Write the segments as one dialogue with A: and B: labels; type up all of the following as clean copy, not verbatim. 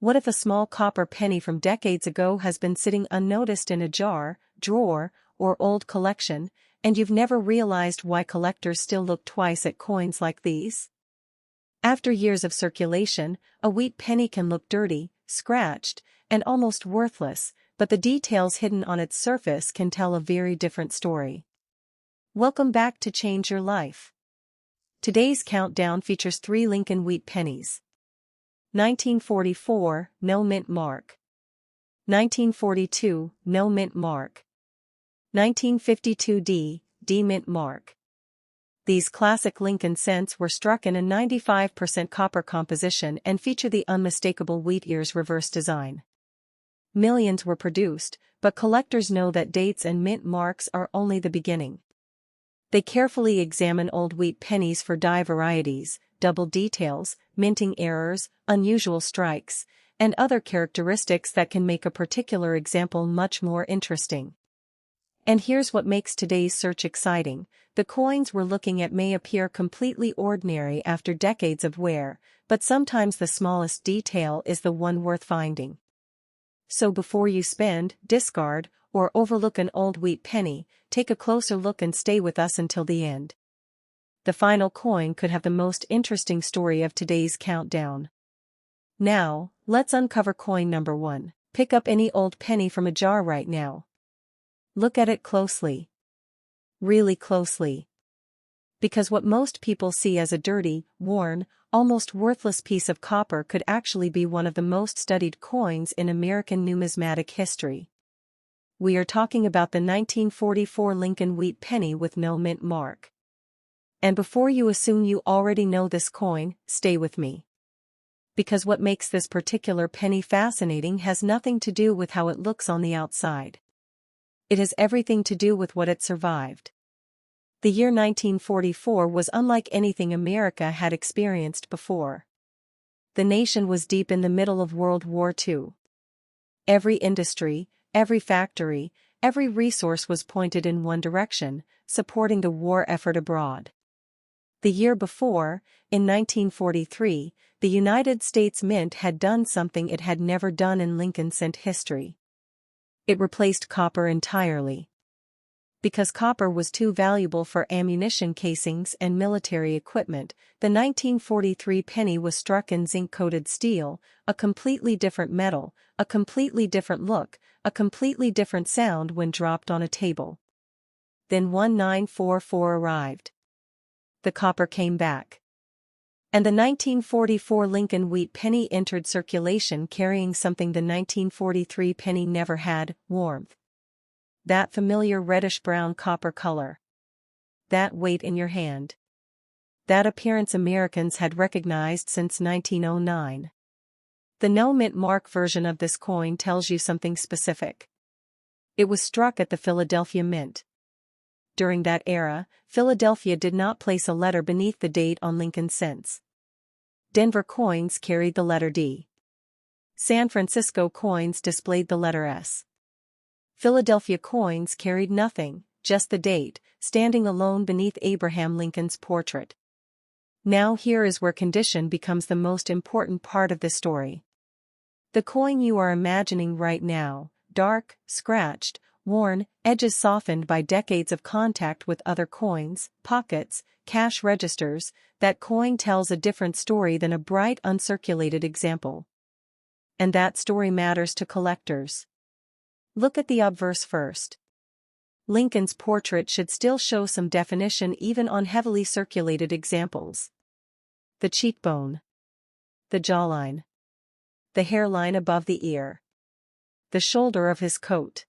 A: What if a small copper penny from decades ago has been sitting unnoticed in a jar, drawer, or old collection, and you've never realized why collectors still look twice at coins like these? After years of circulation, a wheat penny can look dirty, scratched, and almost worthless, but the details hidden on its surface can tell a very different story. Welcome back to Change Your Life. Today's countdown features 3 Lincoln Wheat Pennies. 1944, no mint mark. 1942, no mint mark. 1952 D mint mark. These classic Lincoln cents were struck in a 95% copper composition and feature the unmistakable wheat ears reverse design. Millions were produced, but collectors know that dates and mint marks are only the beginning. They carefully examine old wheat pennies for die varieties, double details, minting errors, unusual strikes, and other characteristics that can make a particular example much more interesting. And here's what makes today's search exciting: the coins we're looking at may appear completely ordinary after decades of wear, but sometimes the smallest detail is the one worth finding. So before you spend, discard, or overlook an old wheat penny, take a closer look and stay with us until the end. The final coin could have the most interesting story of today's countdown. Now, let's uncover coin number 1. Pick up any old penny from a jar right now. Look at it closely. Really closely. Because what most people see as a dirty, worn, almost worthless piece of copper could actually be one of the most studied coins in American numismatic history. We are talking about the 1944 Lincoln Wheat Penny with no mint mark. And before you assume you already know this coin, stay with me. Because what makes this particular penny fascinating has nothing to do with how it looks on the outside. It has everything to do with what it survived. The year 1944 was unlike anything America had experienced before. The nation was deep in the middle of World War II. Every industry, every factory, every resource was pointed in one direction, supporting the war effort abroad. The year before, in 1943, the United States Mint had done something it had never done in Lincoln cent history. It replaced copper entirely. Because copper was too valuable for ammunition casings and military equipment, the 1943 penny was struck in zinc-coated steel, a completely different metal, a completely different look, a completely different sound when dropped on a table. Then 1944 arrived. The copper came back. And the 1944 Lincoln Wheat Penny entered circulation carrying something the 1943 penny never had: warmth. That familiar reddish-brown copper color. That weight in your hand. That appearance Americans had recognized since 1909. The no mint mark version of this coin tells you something specific. It was struck at the Philadelphia Mint. During that era, Philadelphia did not place a letter beneath the date on Lincoln cents. Denver coins carried the letter D. San Francisco coins displayed the letter S. Philadelphia coins carried nothing, just the date, standing alone beneath Abraham Lincoln's portrait. Now here is where condition becomes the most important part of this story. The coin you are imagining right now, dark, scratched, worn, edges softened by decades of contact with other coins, pockets, cash registers, that coin tells a different story than a bright uncirculated example. And that story matters to collectors. Look at the obverse first. Lincoln's portrait should still show some definition even on heavily circulated examples. The cheekbone. The jawline. The hairline above the ear. The shoulder of his coat.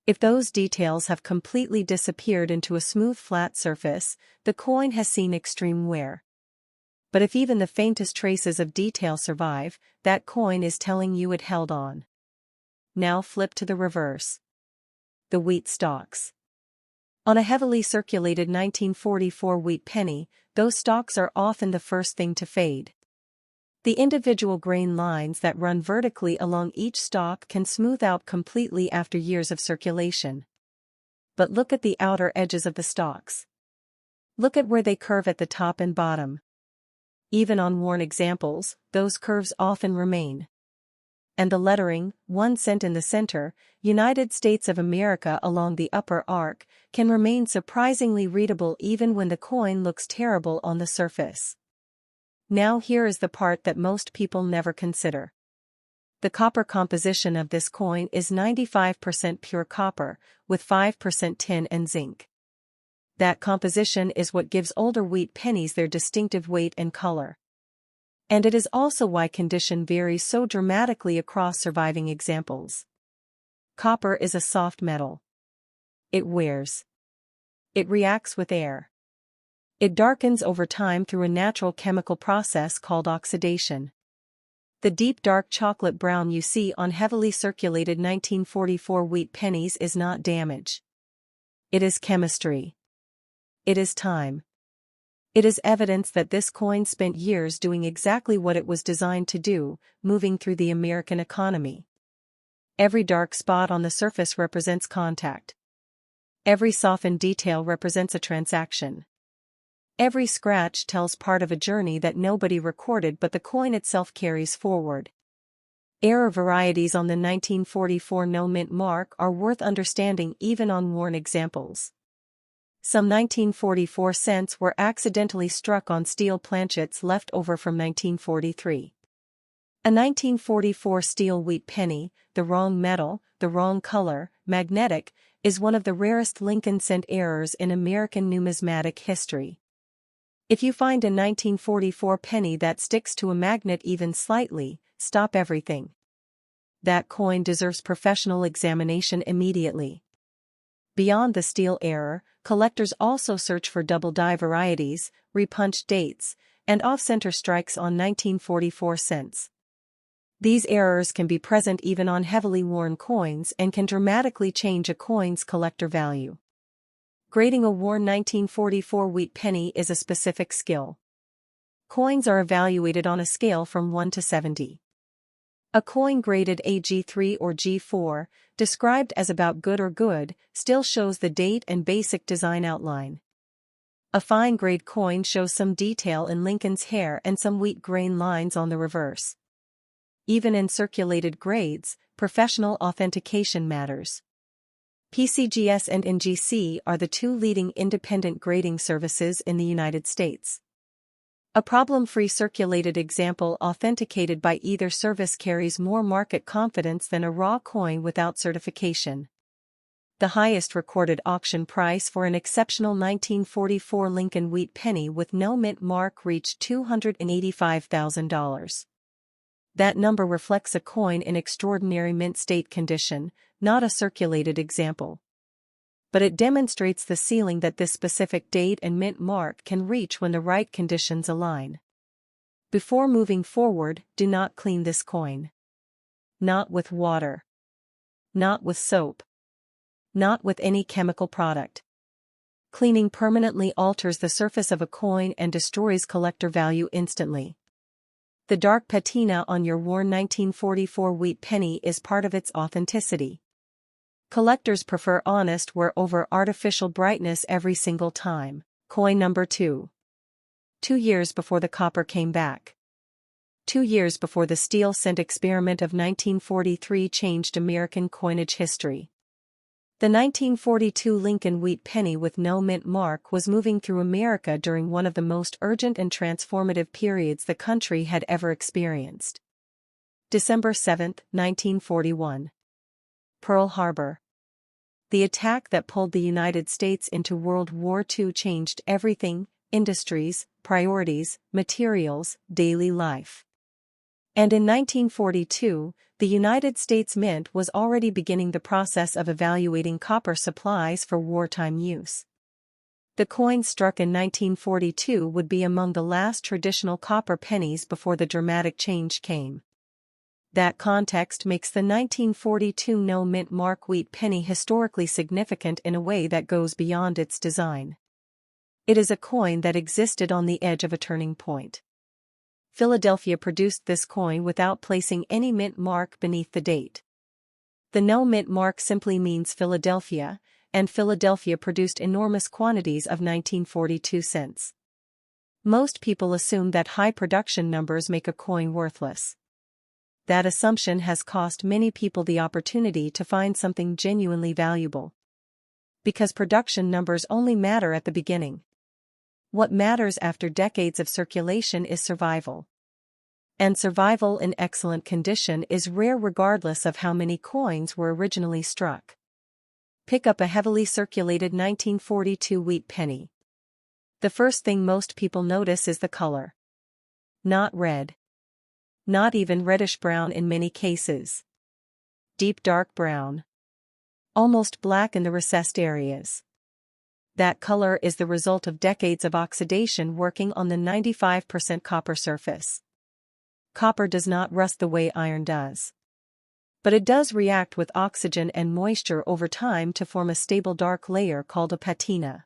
A: If those details have completely disappeared into a smooth flat surface, the coin has seen extreme wear. But if even the faintest traces of detail survive, that coin is telling you it held on. Now flip to the reverse. The wheat stalks. On a heavily circulated 1944 wheat penny, those stalks are often the first thing to fade. The individual grain lines that run vertically along each stalk can smooth out completely after years of circulation. But look at the outer edges of the stalks. Look at where they curve at the top and bottom. Even on worn examples, those curves often remain. and the lettering, 1 cent in the center, United States of America along the upper arc, can remain surprisingly readable even when the coin looks terrible on the surface. Now here is the part that most people never consider. The copper composition of this coin is 95% pure copper, with 5% tin and zinc. That composition is what gives older wheat pennies their distinctive weight and color. And it is also why condition varies so dramatically across surviving examples. Copper is a soft metal. It wears. It reacts with air. It darkens over time through a natural chemical process called oxidation. The deep dark chocolate brown you see on heavily circulated 1944 wheat pennies is not damage. It is chemistry. It is time. It is evidence that this coin spent years doing exactly what it was designed to do, moving through the American economy. Every dark spot on the surface represents contact. Every softened detail represents a transaction. Every scratch tells part of a journey that nobody recorded but the coin itself carries forward. Error varieties on the 1944 no-mint mark are worth understanding even on worn examples. Some 1944 cents were accidentally struck on steel planchets left over from 1943. A 1944 steel wheat penny, the wrong metal, the wrong color, magnetic, is one of the rarest Lincoln cent errors in American numismatic history. If you find a 1944 penny that sticks to a magnet even slightly, stop everything. That coin deserves professional examination immediately. Beyond the steel error, collectors also search for double die varieties, repunched dates, and off-center strikes on 1944 cents. These errors can be present even on heavily worn coins and can dramatically change a coin's collector value. Grading a worn 1944 wheat penny is a specific skill. Coins are evaluated on a scale from 1 to 70. A coin graded a G3 or G4, described as about good or good, still shows the date and basic design outline. A fine-grade coin shows some detail in Lincoln's hair and some wheat grain lines on the reverse. Even in circulated grades, professional authentication matters. PCGS and NGC are the two leading independent grading services in the United States. A problem-free circulated example authenticated by either service carries more market confidence than a raw coin without certification. The highest recorded auction price for an exceptional 1944 Lincoln Wheat Penny with no mint mark reached $285,000. That number reflects a coin in extraordinary mint state condition, not a circulated example. But it demonstrates the ceiling that this specific date and mint mark can reach when the right conditions align. Before moving forward, do not clean this coin. Not with water. Not with soap. Not with any chemical product. Cleaning permanently alters the surface of a coin and destroys collector value instantly. The dark patina on your worn 1944 wheat penny is part of its authenticity. Collectors prefer honest wear over artificial brightness every single time. Coin number 2. 2 years before the copper came back. 2 years before the steel cent experiment of 1943 changed American coinage history. The 1942 Lincoln Wheat Penny with no mint mark was moving through America during one of the most urgent and transformative periods the country had ever experienced. December 7, 1941. Pearl Harbor. The attack that pulled the United States into World War II changed everything: industries, priorities, materials, daily life. And in 1942, the United States Mint was already beginning the process of evaluating copper supplies for wartime use. The coin struck in 1942 would be among the last traditional copper pennies before the dramatic change came. That context makes the 1942 no mint mark wheat penny historically significant in a way that goes beyond its design. It is a coin that existed on the edge of a turning point. Philadelphia produced this coin without placing any mint mark beneath the date. The no mint mark simply means Philadelphia, and Philadelphia produced enormous quantities of 1942 cents. Most people assume that high production numbers make a coin worthless. That assumption has cost many people the opportunity to find something genuinely valuable. Because production numbers only matter at the beginning. What matters after decades of circulation is survival. And survival in excellent condition is rare regardless of how many coins were originally struck. Pick up a heavily circulated 1942 wheat penny. The first thing most people notice is the color. Not red. Not even reddish-brown in many cases. Deep dark brown. Almost black in the recessed areas. That color is the result of decades of oxidation working on the 95% copper surface. Copper does not rust the way iron does. But it does react with oxygen and moisture over time to form a stable dark layer called a patina.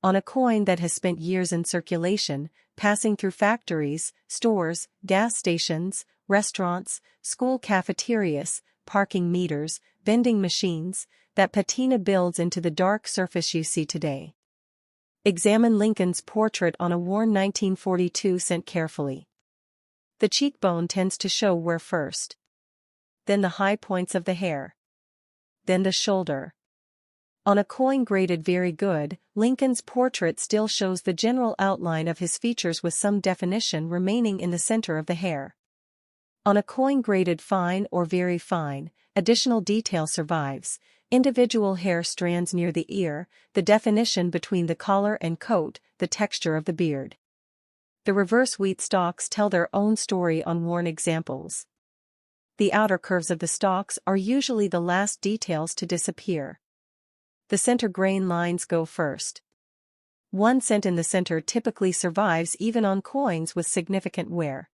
A: On a coin that has spent years in circulation, passing through factories, stores, gas stations, restaurants, school cafeterias, parking meters, vending machines, that patina builds into the dark surface you see today. Examine Lincoln's portrait on a worn 1942 cent carefully. The cheekbone tends to show where first. Then the high points of the hair. Then the shoulder. On a coin graded very good, Lincoln's portrait still shows the general outline of his features with some definition remaining in the center of the hair. On a coin graded fine or very fine, additional detail survives, individual hair strands near the ear, the definition between the collar and coat, the texture of the beard. The reverse wheat stalks tell their own story on worn examples. The outer curves of the stalks are usually the last details to disappear. The center grain lines go first. 1 cent in the center typically survives even on coins with significant wear.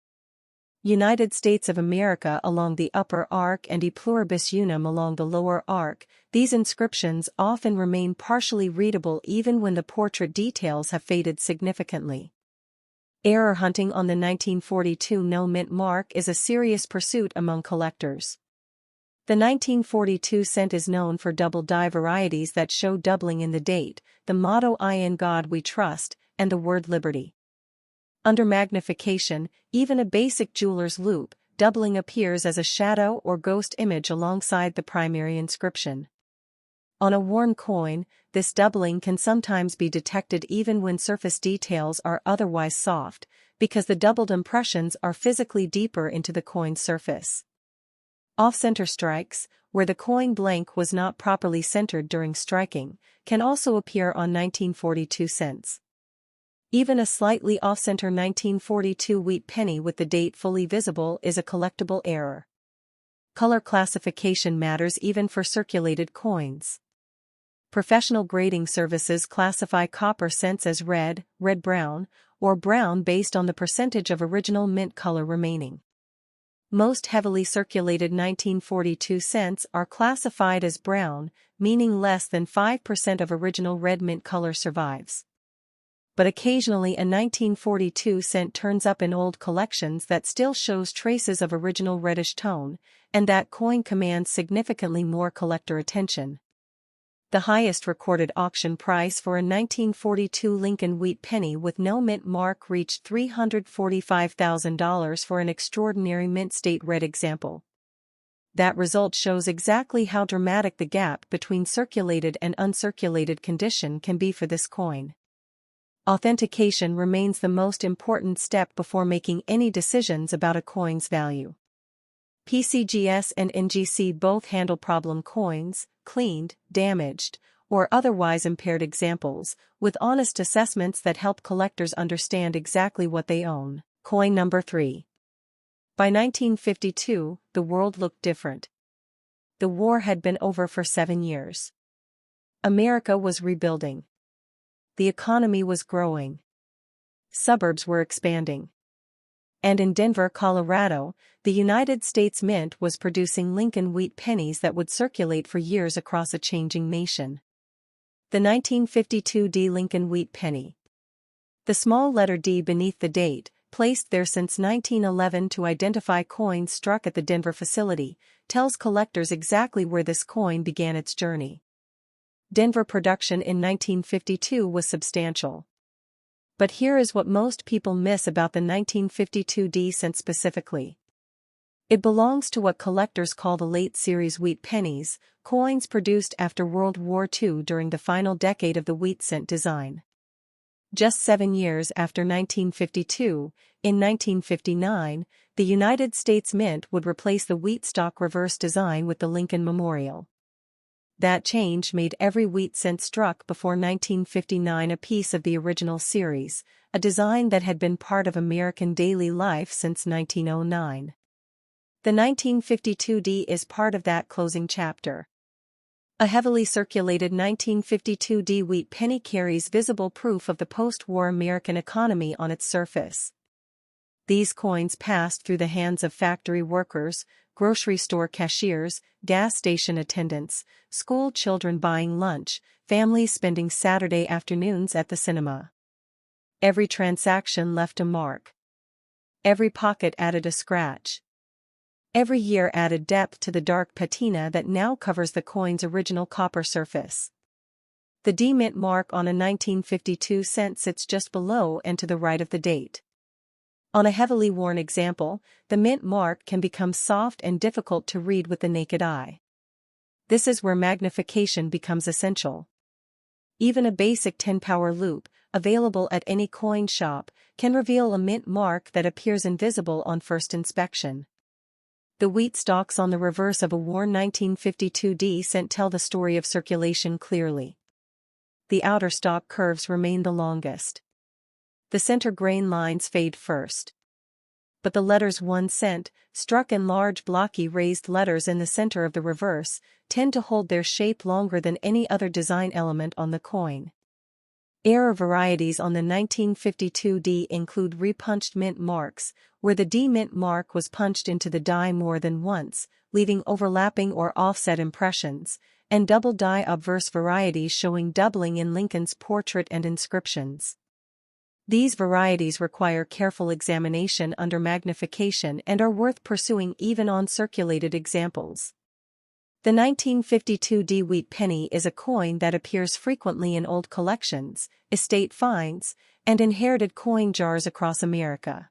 A: United States of America along the upper arc and E pluribus unum along the lower arc, these inscriptions often remain partially readable even when the portrait details have faded significantly. Error hunting on the 1942 no mint mark is a serious pursuit among collectors. The 1942 cent is known for double die varieties that show doubling in the date, the motto "I in God we trust," and the word liberty. Under magnification, even a basic jeweler's loupe, doubling appears as a shadow or ghost image alongside the primary inscription. On a worn coin, this doubling can sometimes be detected even when surface details are otherwise soft, because the doubled impressions are physically deeper into the coin's surface. Off-center strikes, where the coin blank was not properly centered during striking, can also appear on 1942 cents. Even a slightly off-center 1942 wheat penny with the date fully visible is a collectible error. Color classification matters even for circulated coins. Professional grading services classify copper cents as red, red-brown, or brown based on the percentage of original mint color remaining. Most heavily circulated 1942 cents are classified as brown, meaning less than 5% of original red mint color survives. But occasionally a 1942 cent turns up in old collections that still shows traces of original reddish tone, and that coin commands significantly more collector attention. The highest recorded auction price for a 1942 Lincoln Wheat Penny with no mint mark reached $345,000 for an extraordinary mint state red example. That result shows exactly how dramatic the gap between circulated and uncirculated condition can be for this coin. Authentication remains the most important step before making any decisions about a coin's value. PCGS and NGC both handle problem coins, cleaned, damaged, or otherwise impaired examples, with honest assessments that help collectors understand exactly what they own. Coin number 3. By 1952, the world looked different. The war had been over for 7 years. America was rebuilding. The economy was growing. Suburbs were expanding. And in Denver, Colorado, the United States Mint was producing Lincoln Wheat Pennies that would circulate for years across a changing nation. The 1952 D Lincoln Wheat Penny. The small letter D beneath the date, placed there since 1911 to identify coins struck at the Denver facility, tells collectors exactly where this coin began its journey. Denver production in 1952 was substantial. But here is what most people miss about the 1952 D cent specifically. It belongs to what collectors call the late series wheat pennies, coins produced after World War II during the final decade of the wheat cent design. Just 7 years after 1952, in 1959, the United States Mint would replace the wheat stock reverse design with the Lincoln Memorial. That change made every wheat cent struck before 1959 a piece of the original series, a design that had been part of American daily life since 1909. The 1952D is part of that closing chapter. A heavily circulated 1952D wheat penny carries visible proof of the post-war American economy on its surface. These coins passed through the hands of factory workers, grocery store cashiers, gas station attendants, school children buying lunch, families spending Saturday afternoons at the cinema. Every transaction left a mark. Every pocket added a scratch. Every year added depth to the dark patina that now covers the coin's original copper surface. The D mint mark on a 1952 cent sits just below and to the right of the date. On a heavily worn example, the mint mark can become soft and difficult to read with the naked eye. This is where magnification becomes essential. Even a basic 10-power loupe, available at any coin shop, can reveal a mint mark that appears invisible on first inspection. The wheat stalks on the reverse of a worn 1952D cent tell the story of circulation clearly. The outer stalk curves remain the longest. The center grain lines fade first. But the letters 1 cent, struck in large blocky raised letters in the center of the reverse, tend to hold their shape longer than any other design element on the coin. Error varieties on the 1952D include repunched mint marks, where the D mint mark was punched into the die more than once, leaving overlapping or offset impressions, and double die obverse varieties showing doubling in Lincoln's portrait and inscriptions. These varieties require careful examination under magnification and are worth pursuing even on circulated examples. The 1952D wheat penny is a coin that appears frequently in old collections, estate finds, and inherited coin jars across America.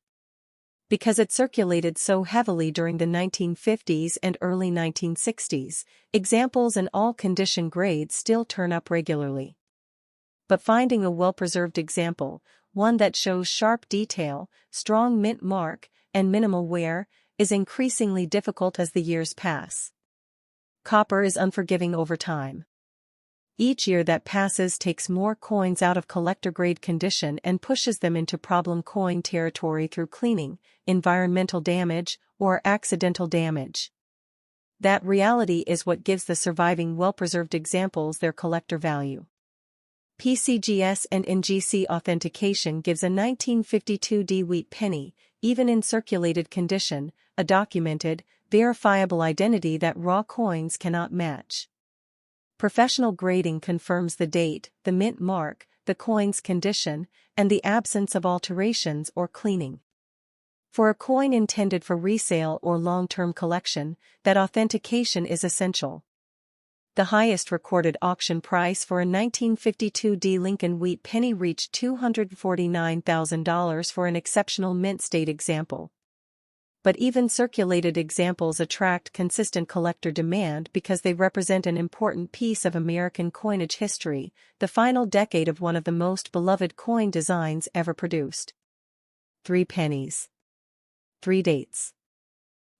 A: Because it circulated so heavily during the 1950s and early 1960s, examples in all condition grades still turn up regularly. But finding a well-preserved example, one that shows sharp detail, strong mint mark, and minimal wear, is increasingly difficult as the years pass. Copper is unforgiving over time. Each year that passes takes more coins out of collector-grade condition and pushes them into problem coin territory through cleaning, environmental damage, or accidental damage. That reality is what gives the surviving well-preserved examples their collector value. PCGS and NGC authentication gives a 1952D wheat penny, even in circulated condition, a documented, verifiable identity that raw coins cannot match. Professional grading confirms the date, the mint mark, the coin's condition, and the absence of alterations or cleaning. For a coin intended for resale or long-term collection, that authentication is essential. The highest recorded auction price for a 1952D Lincoln Wheat Penny reached $249,000 for an exceptional mint state example. But even circulated examples attract consistent collector demand because they represent an important piece of American coinage history, the final decade of one of the most beloved coin designs ever produced. 3 pennies. 3 dates.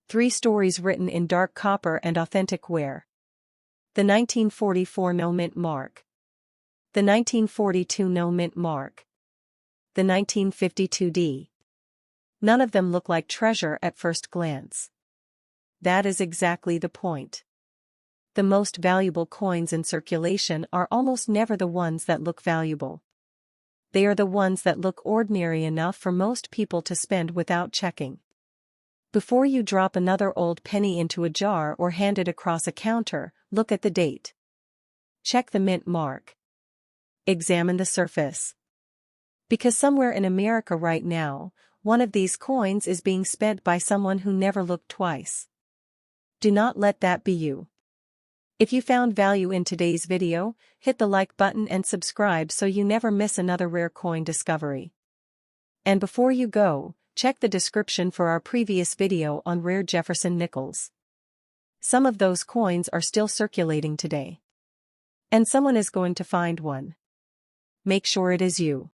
A: 3 stories written in dark copper and authentic wear. The 1944 no mint mark. The 1942 no mint mark. The 1952D. None of them look like treasure at first glance. That is exactly the point. The most valuable coins in circulation are almost never the ones that look valuable. They are the ones that look ordinary enough for most people to spend without checking. Before you drop another old penny into a jar or hand it across a counter, look at the date. Check the mint mark. Examine the surface. Because somewhere in America right now, one of these coins is being spent by someone who never looked twice. Do not let that be you. If you found value in today's video, hit the like button and subscribe so you never miss another rare coin discovery. And before you go, check the description for our previous video on rare Jefferson nickels. Some of those coins are still circulating today. And someone is going to find one. Make sure it is you.